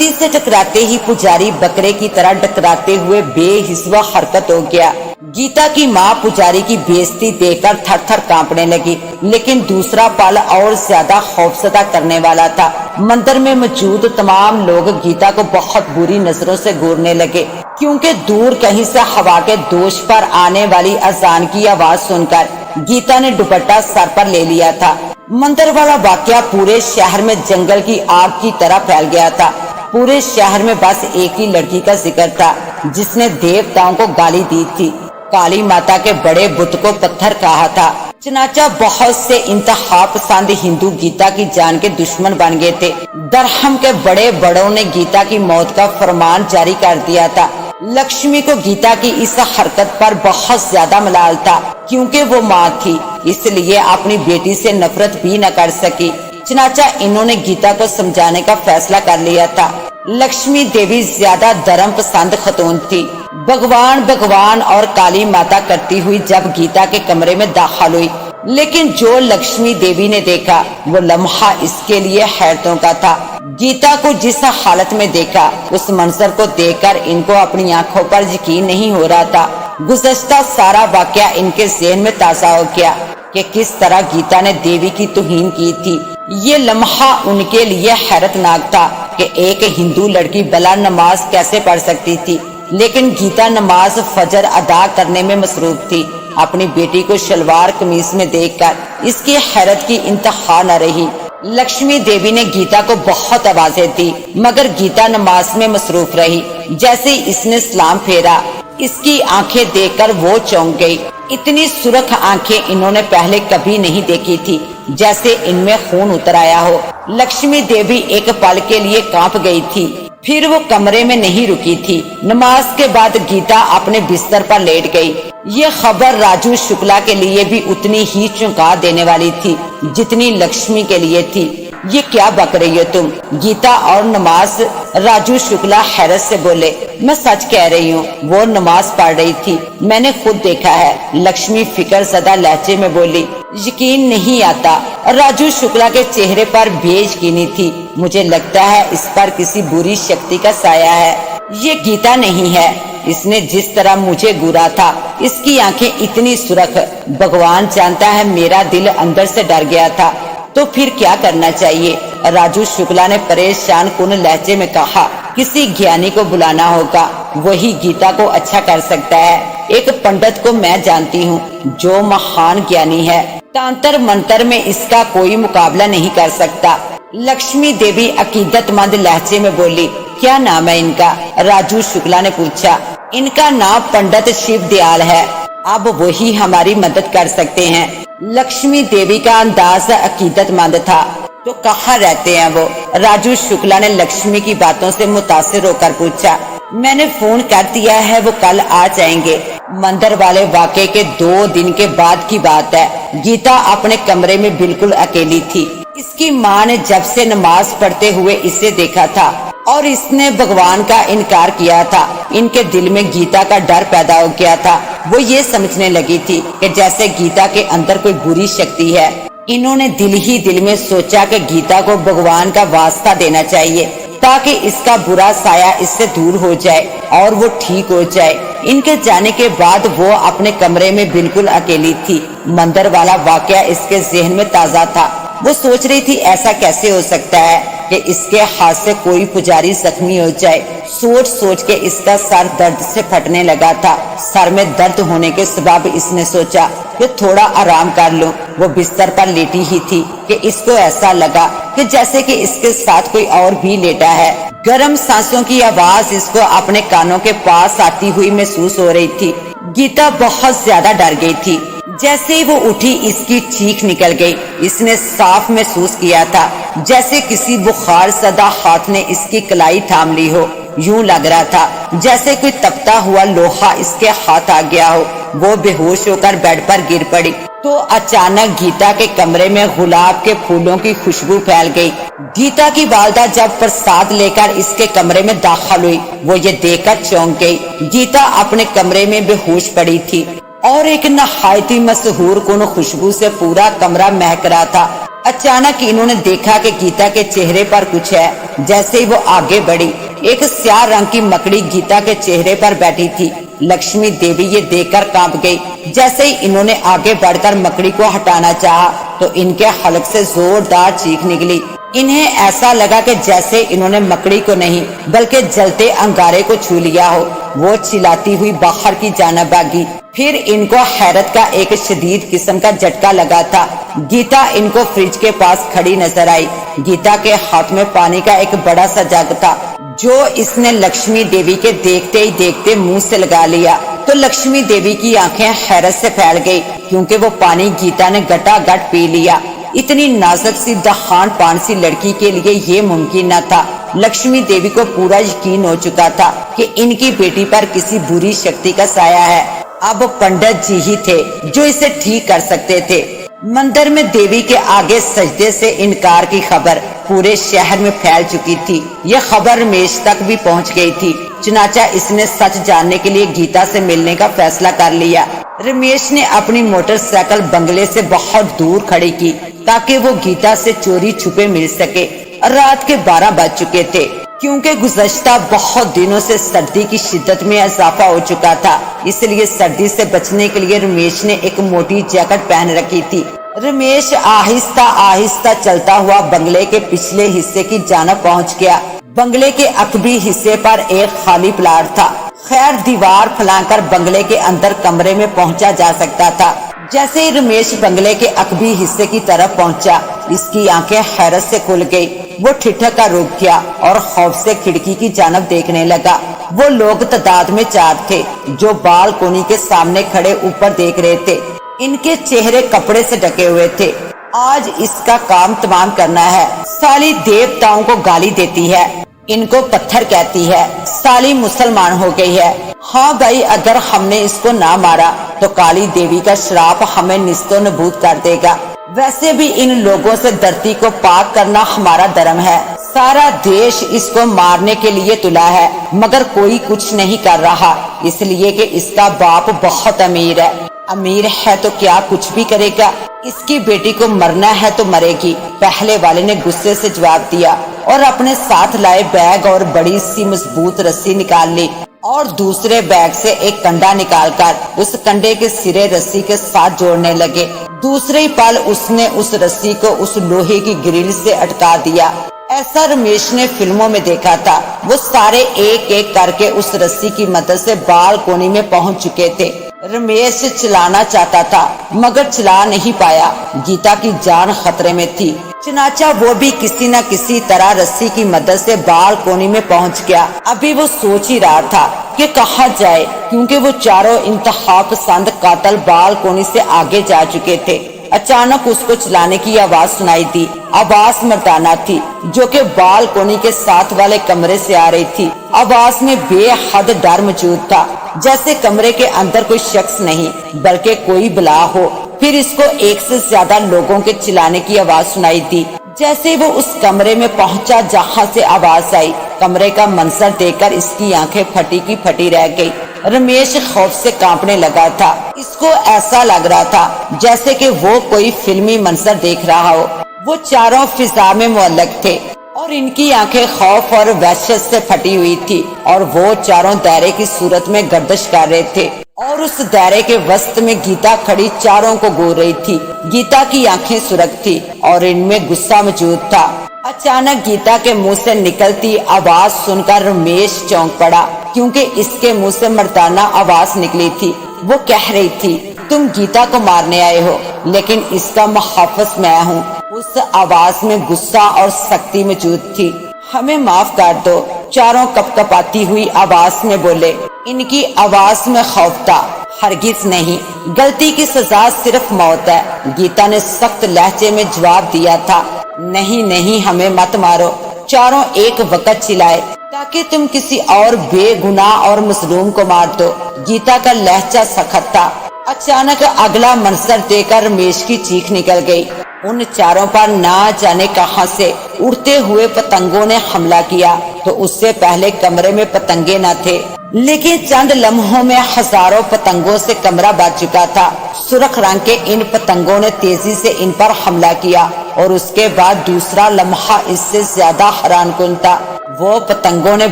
मूर्ति से टकराते ही पुजारी बकरे की तरह टकराते हुए बेहिस्सा हरकत हो गया। गीता की माँ पुजारी की बेइज्जती देखकर थर थर कांपने लगी, लेकिन दूसरा पल और ज्यादा खौफजदा करने वाला था। मंदिर में मौजूद तमाम लोग गीता को बहुत बुरी नजरों से घूरने लगे, क्योंकि दूर कहीं से हवा के दोष पर आने वाली अजान की आवाज सुनकर गीता ने दुपट्टा सर पर ले लिया था। मंदिर वाला वाकया पूरे शहर में जंगल की आग की तरह फैल गया था। पूरे शहर में बस एक ही लड़की का जिक्र था जिसने देवताओं को गाली दी थी, काली माता के बड़े बुत को पत्थर कहा था। चनाचा बहुत से इंतहा पसंद हिंदू गीता की जान के दुश्मन बन गए थे। दरहम के बड़े बड़ों ने गीता की मौत का फरमान जारी कर दिया था। लक्ष्मी को गीता की इस हरकत पर बहुत ज्यादा मलाल था, क्योंकि वो माँ थी, इसलिए अपनी बेटी से नफरत भी न कर सकी। चनाचा इन्होंने गीता को समझाने का फैसला कर लिया था। लक्ष्मी देवी ज्यादा धर्म पसंद खतून थी। भगवान भगवान और काली माता करती हुई जब गीता के कमरे में दाखिल हुई, लेकिन जो लक्ष्मी देवी ने देखा वो लम्हा इसके लिए हैरतों का था। गीता को जिस हालत में देखा, उस मंजर को देखकर इनको अपनी आंखों पर यकीन नहीं हो रहा था। गुज़श्ता सारा वाकया इनके ज़हन में ताज़ा हो गया कि किस तरह गीता ने देवी की तौहीन की थी। ये लम्हा उनके लिए हैरतनाक था कि एक हिंदू लड़की भला नमाज कैसे पढ़ सकती थी, लेकिन गीता नमाज फजर अदा करने में मसरूफ थी। अपनी बेटी को शलवार कमीज में देखकर इसकी हैरत की इंतहा न रही। लक्ष्मी देवी ने गीता को बहुत आवाजें दी, मगर गीता नमाज में मसरूफ रही। जैसे इसने सलाम फेरा, इसकी आंखें देखकर वो चौंक गई। इतनी सुरख आंखें इन्होंने पहले कभी नहीं देखी थी, जैसे इनमें खून उतर आया हो। लक्ष्मी देवी एक पल के लिए कांप गई थी, फिर वो कमरे में नहीं रुकी थी। नमाज के बाद गीता अपने बिस्तर पर लेट गई। ये खबर राजू शुक्ला के लिए भी उतनी ही चौंका देने वाली थी जितनी लक्ष्मी के लिए थी। ये क्या बक रही हो तुम, गीता और नमाज? राजू शुक्ला हैरत से बोले। मैं सच कह रही हूँ, वो नमाज पढ़ रही थी, मैंने खुद देखा है। लक्ष्मी फिक्र ज़दा लहजे में बोली। यकीन नहीं आता। राजू शुक्ला के चेहरे पर बेयकीनी थी। मुझे लगता है इस पर किसी बुरी शक्ति का साया है। ये गीता नहीं है। इसने जिस तरह मुझे घूरा था, इसकी आंखें इतनी सुरख, भगवान जानता है मेरा दिल अंदर से डर गया था। तो फिर क्या करना चाहिए? राजू शुक्ला ने परेशान कुन लहजे में कहा। किसी ज्ञानी को बुलाना होगा, वही गीता को अच्छा कर सकता है। एक पंडित को मैं जानती हूँ जो महान ज्ञानी है, तांत्र मंत्र में इसका कोई मुकाबला नहीं कर सकता। लक्ष्मी देवी अकीदतमंद लहजे में बोली। क्या नाम है इनका? राजू शुक्ला ने पूछा। इनका नाम पंडित शिव दयाल है। अब वही हमारी मदद कर सकते हैं। लक्ष्मी देवी का अंदाज अकीदतमंद था। तो कहाँ रहते हैं वो? राजू शुक्ला ने लक्ष्मी की बातों से मुतासिर होकर पूछा। मैंने फोन कर दिया है, वो कल आ जाएंगे। मंदिर वाले वाकये के 2 दिन के बाद की बात है। गीता अपने कमरे में बिल्कुल अकेली थी। इसकी माँ ने जब से नमाज पढ़ते हुए इसे देखा था और इसने भगवान का इनकार किया था, इनके दिल में गीता का डर पैदा हो गया था। वो ये समझने लगी थी कि जैसे गीता के अंदर कोई बुरी शक्ति है। इन्होंने दिल ही दिल में सोचा कि गीता को भगवान का वास्ता देना चाहिए, ताकि इसका बुरा साया इससे दूर हो जाए और वो ठीक हो जाए। इनके जाने के बाद वो अपने कमरे में बिल्कुल अकेली थी। मंदिर वाला वाकया इसके जहन में ताज़ा था। वो सोच रही थी ऐसा कैसे हो सकता है कि इसके हाथ से कोई पुजारी जख्मी हो जाए। सोच सोच के इसका सर दर्द से फटने लगा था। सर में दर्द होने के सबब इसने सोचा कि थोड़ा आराम कर लूं। वो बिस्तर पर लेटी ही थी कि इसको ऐसा लगा कि जैसे कि इसके साथ कोई और भी लेटा है। गर्म सांसों की आवाज इसको अपने कानों के पास आती हुई महसूस हो रही थी। गीता बहुत ज्यादा डर गई थी। जैसे ही वो उठी, इसकी चीख निकल गई। इसने साफ महसूस किया था जैसे किसी बुखार सदा हाथ ने इसकी कलाई थाम ली हो। यूं लग रहा था जैसे कोई तपता हुआ लोहा इसके हाथ आ गया हो। वो बेहोश होकर बेड पर गिर पड़ी तो अचानक गीता के कमरे में गुलाब के फूलों की खुशबू फैल गई। गीता की वालदा जब प्रसाद लेकर इसके कमरे में दाखिल हुई, वो ये देखकर चौंक गई। गीता अपने कमरे में बेहोश पड़ी थी और एक नहायती मशहूर कुन खुशबू से पूरा कमरा महक रहा था। अचानक इन्होंने देखा कि गीता के चेहरे पर कुछ है। जैसे ही वो आगे बढ़ी, एक स्याह रंग की मकड़ी गीता के चेहरे पर बैठी थी। लक्ष्मी देवी ये देखकर कांप गई। जैसे ही इन्होंने आगे बढ़कर मकड़ी को हटाना चाहा तो इनके हलक से जोरदार चीख निकली। इन्हें ऐसा लगा कि जैसे इन्होंने मकड़ी को नहीं बल्कि जलते अंगारे को छू लिया हो। वो चिल्लाती हुई बाहर की जानिब भागी। फिर इनको हैरत का एक शदीद किस्म का झटका लगा था। गीता इनको फ्रिज के पास खड़ी नजर आई। गीता के हाथ में पानी का एक बड़ा सा जग था जो इसने लक्ष्मी देवी के देखते ही देखते मुंह से लगा लिया। तो लक्ष्मी देवी की आंखें हैरत से फैल गई क्योंकि वो पानी गीता ने गटागट पी लिया। इतनी नाजुक सी दहान पान सी लड़की के लिए ये मुमकिन न था। लक्ष्मी देवी को पूरा यकीन हो चुका था कि इनकी बेटी पर किसी बुरी शक्ति का साया है। अब पंडित जी ही थे जो इसे ठीक कर सकते थे। मंदिर में देवी के आगे सजदे से इनकार की खबर पूरे शहर में फैल चुकी थी। यह खबर रमेश तक भी पहुंच गई थी। चुनाचा इसने सच जानने के लिए गीता से मिलने का फैसला कर लिया। रमेश ने अपनी मोटरसाइकिल बंगले से बहुत दूर खड़ी की ताकि वो गीता से चोरी छुपे मिल सके। रात के 12 बज चुके थे क्योंकि गुज़श्ता बहुत दिनों से सर्दी की शिद्दत में इजाफा हो चुका था। इसलिए सर्दी से बचने के लिए रमेश ने एक मोटी जैकेट पहन रखी थी। रमेश आहिस्ता आहिस्ता चलता हुआ बंगले के पिछले हिस्से की जानिब पहुंच गया। बंगले के अकबी हिस्से पर एक खाली प्लाट था। खैर दीवार फैलाकर बंगले के अंदर कमरे में पहुंचा जा सकता था। जैसे ही रमेश बंगले के अकबी हिस्से की तरफ पहुंचा, इसकी आंखें हैरत से खुल गई। वो ठिठक कर रुक गया और खौफ से खिड़की की जानिब देखने लगा। वो लोग तादाद में 4 थे जो बालकोनी के सामने खड़े ऊपर देख रहे थे। इनके चेहरे कपड़े से ढके हुए थे। आज इसका काम तमाम करना है। साली देवताओं को गाली देती है, इनको पत्थर कहती है, साली मुसलमान हो गई है। हाँ भाई, अगर हमने इसको ना मारा तो काली देवी का श्राप हमें निस्तो नबूद कर देगा। वैसे भी इन लोगों से धरती को पाक करना हमारा धर्म है। सारा देश इसको मारने के लिए तुला है मगर कोई कुछ नहीं कर रहा, इसलिए कि इसका बाप बहुत अमीर है। अमीर है तो क्या कुछ भी करेगा। इसकी बेटी को मरना है तो मरेगी। पहले वाले ने गुस्से से जवाब दिया और अपने साथ लाए बैग और बड़ी सी मजबूत रस्सी निकाल ली और दूसरे बैग से एक कंडा निकालकर उस कंडे के सिरे रस्सी के साथ जोड़ने लगे। दूसरे ही पल उसने उस रस्सी को उस लोहे की ग्रिल से अटका दिया। ऐसा रमेश ने फिल्मों में देखा था। वो सारे एक एक करके उस रस्सी की मदद से बालकोनी में पहुंच चुके थे। रमेश चलाना चाहता था मगर चला नहीं पाया। गीता की जान खतरे में थी। चुनाचा वो भी किसी न किसी तरह रस्सी की मदद से बालकोनी में पहुंच गया। अभी वो सोच ही रहा था कि कहाँ जाए क्योंकि वो चारों इंतहा पसंद कातल बालकोनी से आगे जा चुके थे। अचानक उसको चलाने की आवाज सुनाई दी। आवाज मर्दाना थी जो कि बालकोनी के साथ वाले कमरे से आ रही थी। आवाज में बेहद डर मौजूद था, जैसे कमरे के अंदर कोई शख्स नहीं बल्कि कोई बला हो। फिर इसको एक से ज्यादा लोगों के चिल्लाने की आवाज सुनाई दी। जैसे वो उस कमरे में पहुंचा जहां से आवाज आई, कमरे का मंजर देखकर इसकी आंखें फटी की फटी रह गई। रमेश खौफ से कांपने लगा था। इसको ऐसा लग रहा था जैसे कि वो कोई फिल्मी मंजर देख रहा हो। वो चारों फिजा में मुअल्लक थे और इनकी आंखें खौफ और वहशत से फटी हुई थी और वो चारों दायरे की सूरत में गर्दिश कर रहे थे और उस दायरे के वसत में गीता खड़ी चारों को घूर रही थी। गीता की आंखें सुर्ख थी और इनमें गुस्सा मौजूद था। अचानक गीता के मुंह से निकलती आवाज सुनकर रमेश चौंक पड़ा क्योंकि इसके मुंह से मर्दाना आवाज निकली थी। वो कह रही थी, तुम गीता को मारने आए हो लेकिन इसका मुहाफिज मैं हूँ। उस आवाज में गुस्सा और सख्ती मौजूद थी। हमें माफ कर दो, चारों कपकपाती हुई आवाज में बोले। इनकी आवाज में खौफ था। हरगिज नहीं, गलती की सजा सिर्फ मौत है। गीता ने सख्त लहजे में जवाब दिया था। नहीं नहीं, हमें मत मारो। चारों एक वक्त चिल्लाए ताकि तुम किसी और बेगुनाह और मजलूम को मार दो। गीता का लहजा सख्त था। अचानक अगला मंजर देखकर रमेश की चीख निकल गई। उन चारों पर ना जाने कहां से उड़ते हुए पतंगों ने हमला किया। तो उससे पहले कमरे में पतंगे न थे। लेकिन चंद लम्हों में हजारों पतंगों से कमरा बच चुका था। सुर्ख रंग के इन पतंगों ने तेजी से इन पर हमला किया और उसके बाद दूसरा लम्हा इससे ज्यादा हैरानकुन था। वो पतंगों ने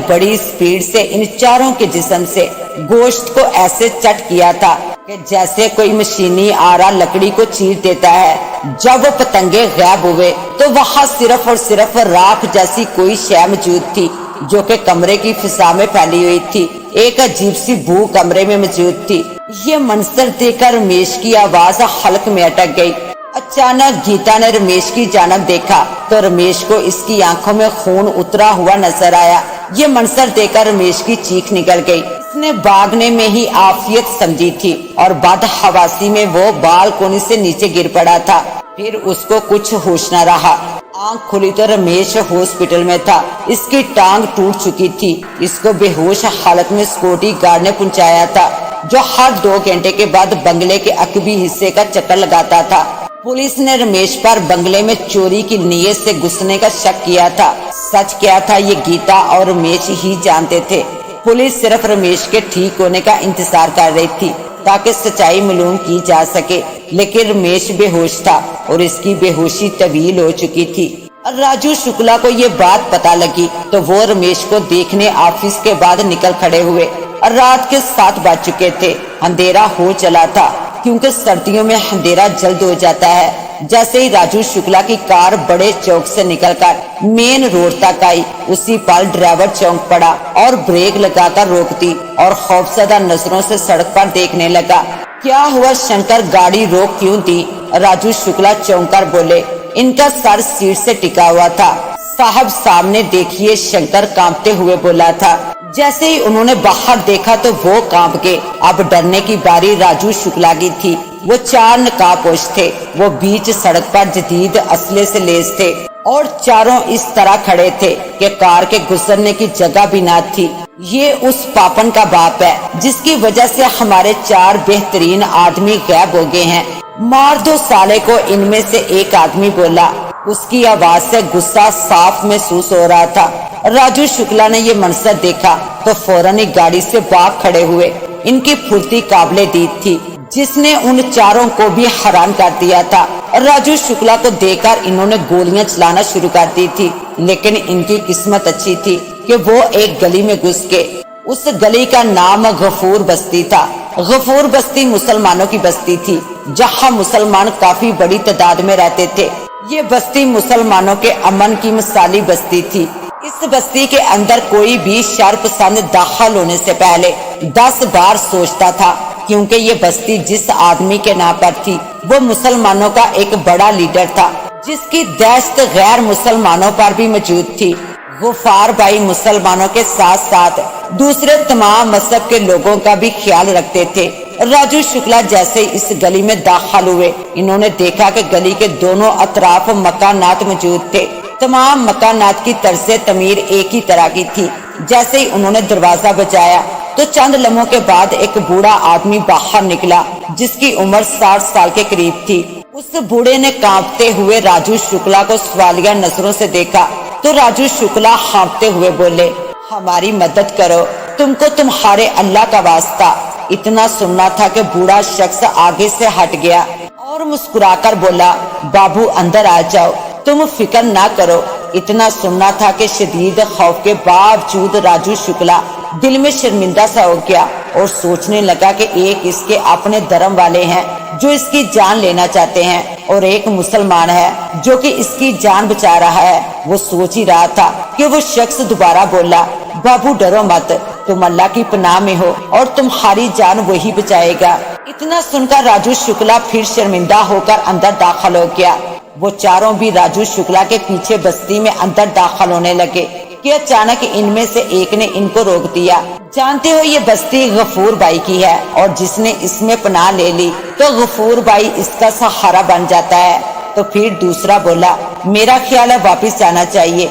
बड़ी स्पीड से इन चारों के जिस्म से गोश्त को ऐसे चट किया था कि जैसे कोई मशीनी आरा लकड़ी को चीर देता है। जब वो पतंगे गायब हुए तो वहाँ सिर्फ और सिर्फ राख जैसी कोई शय मौजूद थी जो कि कमरे की फिजा में फैली हुई थी। एक अजीब सी बू कमरे में मौजूद थी। ये मंजर देखकर रमेश की आवाज हल्क में अटक गई। अचानक गीता ने रमेश की जानब देखा तो रमेश को इसकी आंखों में खून उतरा हुआ नजर आया। ये मंजर देखकर रमेश की चीख निकल गई। इसने भागने में ही आफियत समझी थी और बदहवासी में वो बालकोनी से नीचे गिर पड़ा था। फिर उसको कुछ होश न रहा। आंख खुली तो रमेश हॉस्पिटल में था। इसकी टांग टूट चुकी थी। इसको बेहोश हालत में सिक्योरिटी गार्ड ने पहुंचाया था जो हर 2 घंटे के बाद बंगले के अकबी हिस्से का चक्कर लगाता था। पुलिस ने रमेश पर बंगले में चोरी की नीयत से घुसने का शक किया था। सच क्या था ये गीता और रमेश ही जानते थे। पुलिस सिर्फ रमेश के ठीक होने का इंतजार कर रही थी ताकि सच्चाई मालूम की जा सके, लेकिन रमेश बेहोश था और इसकी बेहोशी तवील हो चुकी थी। राजू शुक्ला को ये बात पता लगी तो वो रमेश को देखने ऑफिस के बाद निकल खड़े हुए। रात के 7 बज चुके थे। अंधेरा हो चला था क्योंकि सर्दियों में अंधेरा जल्द हो जाता है। जैसे ही राजू शुक्ला की कार बड़े चौक से निकलकर मेन रोड तक आई, उसी पल ड्राइवर चौंक पड़ा और ब्रेक लगाकर रोक दी और खौफजदा नजरों से सड़क पर देखने लगा। क्या हुआ शंकर, गाड़ी रोक क्यों दी? राजू शुक्ला चौंक कर बोले। इनका सर सीट से टिका हुआ था। साहब सामने देखिए, शंकर कांपते हुए बोला था। जैसे ही उन्होंने बाहर देखा तो वो कांप गए। अब डरने की बारी राजू शुक्ला की थी। वो 4 नकाबपोश थे। वो बीच सड़क पर जदीद असले से लेस थे और चारों इस तरह खड़े थे कि कार के गुजरने की जगह भी ना थी। ये उस पापन का बाप है जिसकी वजह से हमारे 4 बेहतरीन आदमी गायब हो गए हैं। मार दो साले को, इनमें से एक आदमी बोला। उसकी आवाज से गुस्सा साफ महसूस हो रहा था। राजू शुक्ला ने ये मंजर देखा तो फौरन ही गाड़ी से भाग खड़े हुए। इनकी फुर्ती काबिले दीद थी जिसने उन चारों को भी हैरान कर दिया था। राजू शुक्ला को देखकर इन्होंने गोलियां चलाना शुरू कर दी थी, लेकिन इनकी किस्मत अच्छी थी कि वो एक गली में घुस गए। उस गली का नाम गफूर बस्ती था। गफूर बस्ती मुसलमानों की बस्ती थी जहाँ मुसलमान काफी बड़ी तादाद में रहते थे। ये बस्ती मुसलमानों के अमन की मिसाली बस्ती थी। इस बस्ती के अंदर कोई भी शर पसंद दाखिल होने से पहले 10 बार सोचता था, क्योंकि ये बस्ती जिस आदमी के नाम पर थी वो मुसलमानों का एक बड़ा लीडर था जिसकी दहशत गैर मुसलमानों पर भी मौजूद थी। गुफार भाई मुसलमानों के साथ साथ दूसरे तमाम मजहब के लोगों का भी ख्याल रखते थे। राजू शुक्ला जैसे इस गली में दाखिल हुए, इन्होंने देखा कि गली के दोनों अतराफ मकानात मौजूद थे। तमाम मकानात की तर्ज तमीर एक ही तरह की थी। जैसे ही उन्होंने दरवाजा बजाया तो चंद लम्हों के बाद एक बूढ़ा आदमी बाहर निकला जिसकी उम्र 60 साल के करीब थी। उस बूढ़े ने कांपते हुए राजू शुक्ला को सवालिया नजरों से देखा तो राजू शुक्ला हाँफते हुए बोले, हमारी मदद करो, तुमको तुम्हारे अल्लाह का वास्ता। इतना सुनना था कि बूढ़ा शख्स आगे से हट गया और मुस्कुराकर बोला, बाबू अंदर आ जाओ, तुम फिक्र ना करो। इतना सुनना था कि शदीद खौफ के बावजूद राजू शुक्ला दिल में शर्मिंदा सा हो गया और सोचने लगा कि एक इसके अपने धर्म वाले हैं जो इसकी जान लेना चाहते हैं और एक मुसलमान है जो कि इसकी जान बचा रहा है। वो सोच ही रहा था कि वो शख्स दोबारा बोला, बाबू डरो मत, तुम अल्लाह की पनाह में हो और तुम्हारी जान वही बचाएगा। इतना सुनकर राजू शुक्ला फिर शर्मिंदा होकर अंदर दाखिल हो गया। वो चारों भी राजू शुक्ला के पीछे बस्ती में अंदर दाखिल होने लगे कि अचानक इनमें से एक ने इनको रोक दिया। जानते हो ये बस्ती गफूर भाई की है और जिसने इसमें पनाह ले ली तो गफूर भाई इसका सहारा बन जाता है। तो फिर दूसरा बोला, मेरा ख्याल है वापिस जाना चाहिए,